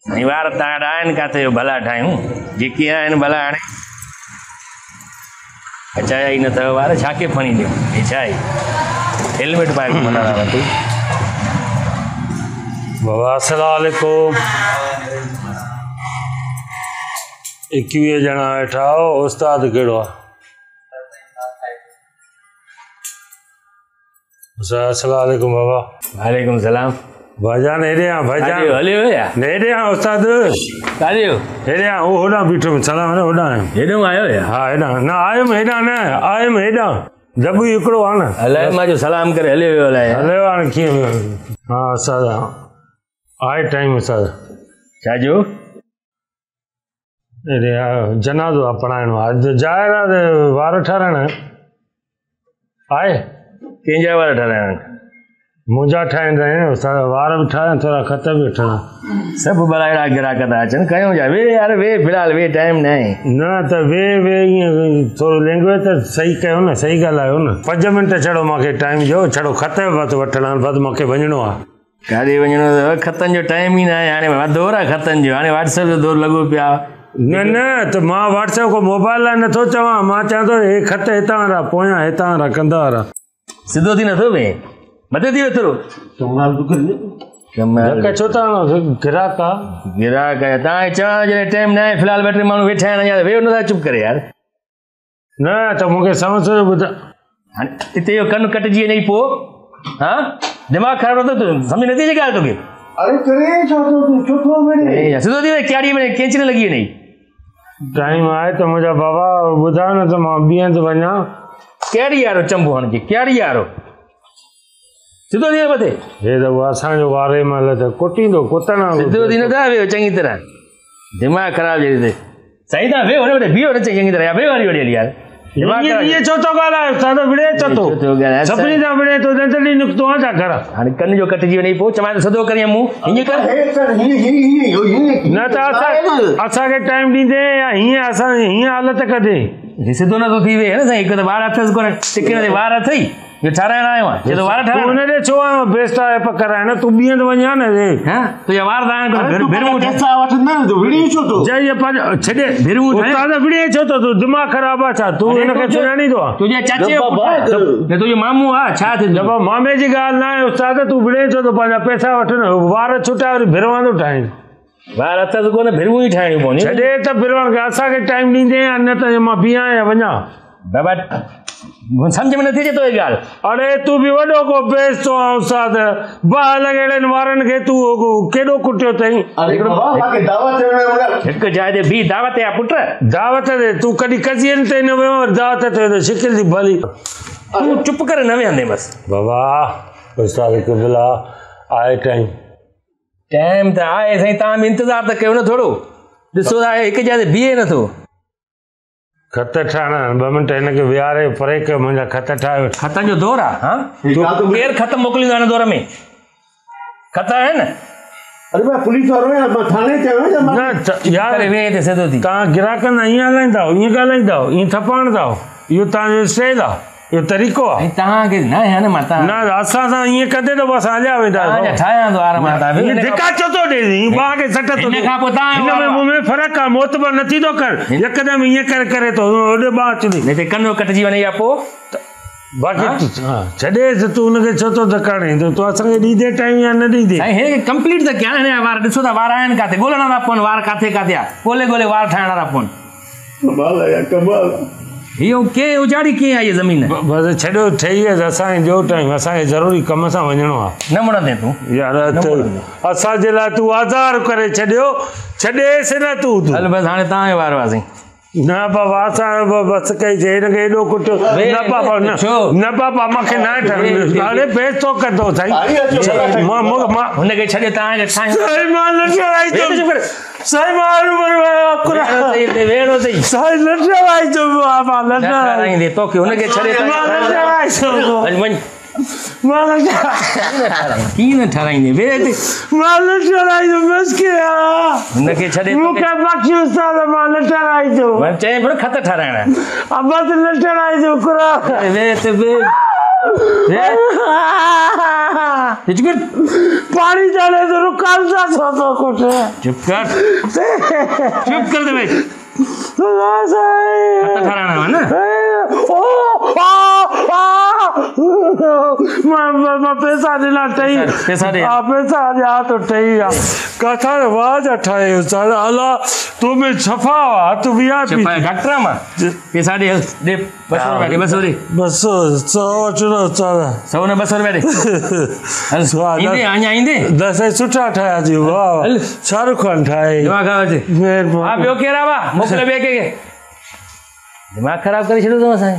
साईं वार तव्हां आहिनि किथे जो भला ठाहियूं जेके आहिनि भला हाणे अचाया ई न अथव वार छा के खणी ॾियूं हे छा आहे हेलमेट पाए घुमंदा रहंदा तूं बाबा अस्सलाम वालेकुम 21 ॼणा वेठा हो उस्ताद कहिड़ो आहे अस्सलाम वालेकुम बाबा वालेकुम सलाम भाईजान हेॾे आ भाईजान हलियो या हेॾे आ उस्ताद काॾे हो हेॾे आ उहो होॾां बीठो सलाम आहे होॾां आयुमि हेॾो आयो या हा हेॾां न आयुमि हेॾां न आयुमि हेॾां दॿो हिकिड़ो आहे न अलाए मां जो सलाम करे हलियो वियो अलाए हलियो हाणे कीअं हा उस्ताद आहे टाइम उस्ताद छाजो हेॾे जनाज़ो आहे पढ़ाइणो आहे ज़ाहिर आहे वार ठाराइणा आहे कंहिंजा वार ठाराइणा मुंहिंजा ठाहींदा आहिनि उस्ताद वार बि ठाहिया थोरा ख़त बि वठणा सभु भला अहिड़ा ग्राहक था अचनि कयूं छा वे यार वे फ़िलहाल वे टाइम न आहे न त वे ईअं थोरो लैंग्वेज त सही कयो न सही ॻाल्हायो न 5 मिंट छॾो मूंखे टाइम ॾियो छॾो ख़त बसि वठणा बसि मूंखे वञिणो आहे काॾे वञिणो अथव खतनि जो टाइम ई न आहे हाणे दौर आहे खतनि जो हाणे व्हाट्सएप जो दौर लॻो पिया न न त मां व्हाट्सएप खां मोबाइल लाइ नथो चवां मां चवां थो हे ख़त हितां वारा पोयां हितां वारा कंदा वारा सिधो थी नथो वे मथे थी वेठो छो त ग्राहक आहे गिराक आहे तव्हांखे चवण जॾहिं टाइम न आहे फ़िलहाल ॿ 3 माण्हू वेठा आहिनि अञा वेहो नथा चुप करे यार न त मूंखे समझ ॿुधाए हाणे हिते इहो कनु कटिजी वञे पोइ हा दिमाग़ ख़राबु नथो तूं सम्झ नथी अचे ॻाल्हि तोखे अरे करे छा थो तूं छो थो वणे सिधो थी वञे क्यारी में कैंची न लॻी वञे टाइम आहे त मुंहिंजा बाबा ॿुधायो न त मां ॿीहर थो वञा कहिड़ी यारो चंबो हणजे कहिड़ी यारो सिधो थी मथे हे त उहो असांजो वारे महिल त कुटींदो कुटणा सिधो थी नथा वेहो चङी तरह दिमाग़ ख़राबु जे हिते साईं तव्हां वेहो वॾे बीहो न चई चङी तरह वेहो वारी वॾी हली यार इहे छो थो ॻाल्हाए सादो विड़े छो थो सभिनी सां विड़े थो नंढड़ी निकितो आहे छा घर हाणे कन जो कटिजी वञे पोइ चवां त सदो करियां मूं हीअं कर न त असांखे टाइम ॾींदे या हीअं असां हीअं हालत कढे सिधो नथो थी वे न साईं हिकु त वार अथसि कोन टिकण ते वार अथई इहो ठाराइण आयो आहे चए थो वार ठाराइण हुनॾे छो आयो बेस्ट आहे कराइण तूं ॿीहर वञा न हा तुंहिंजा वार छॾे विड़े छो थो तूं दिमाग़ ख़राबु आहे छा तूं हिनखे सुञाणींदो आहे तुंहिंजे चाचे तुंहिंजो मामू आहे छा थींदो मामे जी ॻाल्हि न आहे उस्ताद तूं विड़े छो थो पंहिंजा पैसा वठ न वार छुटाए वरी भिरवां थो ठाहिनि वार अथसि कोन भिरवूं ई ठाहिणियूं पवंदियूं छॾे त भिरवण खे असांखे टाइम ॾींदे या न त मां बीहां या वञा बाबा सम्झ में नथी अचे तो ॻाल्हि अरे तूं बि वॾो को बेस थो आहे उस्ताद ॿ लॻेड़नि वारनि खे तूं केॾो कुटियो अथई हिकु जाइ ते बि दावत आहे पुट दावत ते तूं कॾहिं कज़ियनि ते न वियो दावत ते शिकिल थी भली तूं चुप करे न वेहंदे बसि बाबा उस्ताद क़िबला आहे टाइम त आहे साईं तव्हां बि इंतज़ारु त कयो न थोरो ॾिसो त हिकु जाइ ते बीहे नथो ख़त ठाहिणा 2 मिंट हिनखे विहारे परे कयो मुंहिंजा ख़त ठाहे वठ ख़तनि जो दौर आहे हा केरु ख़त मोकिलींदो हिन दौर में ख़त आहिनि अरे भाई पुलिस वारो है मां थाने ते आयो न यार वे ते सिधो थी तव्हां ग्राहकनि सां ईअं ॻाल्हाईंदा ईअं ॻाल्हाईंदा ईअं थपाणंदा इहो तव्हांजो स्टाइल आहे इहो तरीक़ो आहे तव्हांखे न आहे न मां न असां सां ईअं कंदे त असां हलिया वेंदा ठाहियां थो वार मां धिका छो थो ॾे ॿार खे सट थो हिन खां पोइ तव्हां में फ़र्क़ु आहे मोतबर नथी थो कर यकदमि ईअं करे थो होॾे ॿार अची हिते कनो कटिजी वञे या पोइ बाक़ी छॾेसि तूं हुनखे छो थो धकाणे तूं असांखे ॾींदे टाइम या न ॾींदे हे कंप्लीट त कयां हिन जा वार ॾिसो था वार आहिनि किथे ॻोल्हणा था पवनि वार किथे आहे ॻोल्हे वार ठाहिणा था पवनि इहो कीअं उजाड़ी कीअं आहे इहा ज़मीन बसि छॾियो ठही वियसि असांखे ॾियो टाइम असांखे ज़रूरी कम सां वञिणो आहे न मुड़ंदे तूं यार असांजे लाइ तूं आज़ार करे छॾियो छॾेसि न तूं हल बसि हाणे तव्हांजो वार हुआसीं न बाबा असां बसि कईसीं हिनखे एॾो कुटियो न पापा न पापा मूंखे न हाणे बेस थो कंदो साईं हुनखे छॾे तव्हांखे तोखे हुनखे छॾे कीअं न ठाराईंदे हुनखे छॾे चए पियो खत ठाराइणा पानी जाने तो रुकाल जा तो कुछ चुप कर दे भाई खत्ता ठहराना है ना मैं पैसा दिला चाहिए पैसा दे पैसा दिया तो चाहिए कथा आवाज अठाए सारा अला तुम्हें छफा हाथ बिया डॉक्टर मा पैसा दे 200 रुपया दे 200 दे 200 चलो चलो 100 ने 200 रुपया दे इंदे आया इंदे दस सुठा ठाया जी वाह शाहरुख खान ठाए दिमाग खराब है आप यो केरा बा मोकले बे के दिमाग खराब कर छड़ो तो असां